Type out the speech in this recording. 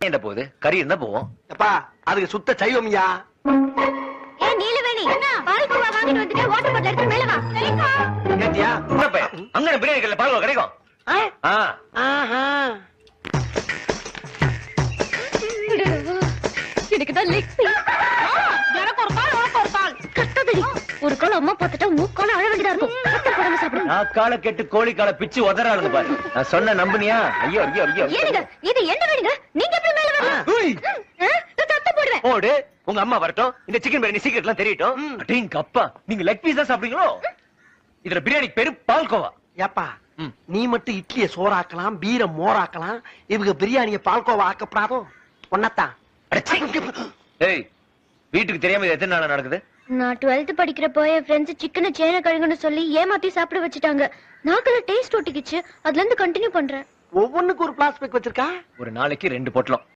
ஏன்டா போகுது? கறி இருந்தா போவோம். அப்பா அதுக்கு சுத்த சைவம்யா. ஏ நீலவேணி பால்கோவா வாங்கிட்டு வந்துட்டு வாட்டர் பாட்டில் எடுத்து மேல வா. சரிக்கா. கேட்டியா? அங்க பிரியாணி கடையில பால்கோவா கிடைக்கும். எனக்குதான் லெக் பீஸ். எனக்கு ஒரு கால் உனக்கு ஒரு கால். கட்டதடி. ஒரு கால் அம்மா பார்த்துட்டா மூக்கால அழ வேண்டியதா இருக்கும். கட்ட போடாம சாப்பிடு. நான் காலை கெட்டு கோழி காலை பிச்சு உதறா இருந்து பாரு. நான் சொன்ன நம்புனியா? ஐயோ ஐயோ ஐயோ. ஏனுங்க இது என்ன வேணுங்க? நீங்க எப்படி மேல வரீங்க? தத்து போடுவேன். ஓடு. உங்க அம்மா வரட்டும். இந்த சிக்கன் பிரியாணி சீக்கிரட்லாம் தெரியட்டும். அடேங்க அப்பா. நீங்க லெக் பீஸ் தான் சாப்பிடுறீங்களோ? இதுல பிரியாணி பேரு பால்கோவா. ஏப்பா நீ மட்டும் இட்லிய சோறாக்கலாம், பீர மோராக்கலாம், இவங்க பிரியாணிய பால்கோவா ஆக்கப்படாதோ? ஒன்னத்தான். ஏய், வீட்டுக்கு தெரியாம இது எத்தனை நாளா நடக்குது? நான் 12th படிக்கிறப்போ என் ஃப்ரெண்ட்ஸ் சிக்கனை சேன கழுகுன்னு சொல்லி ஏமாத்தி சாப்பிட வச்சுட்டாங்க. நாக்குல டேஸ்ட் ஒட்டிக்கிச்சு. அதுல இருந்து கண்டினியூ பண்றேன். ஒவ்வொன்னுக்கு ஒரு பிளாஸ்டிக் வச்சிருக்கா. ஒரு நாளைக்கு 2 பொட்டலம்.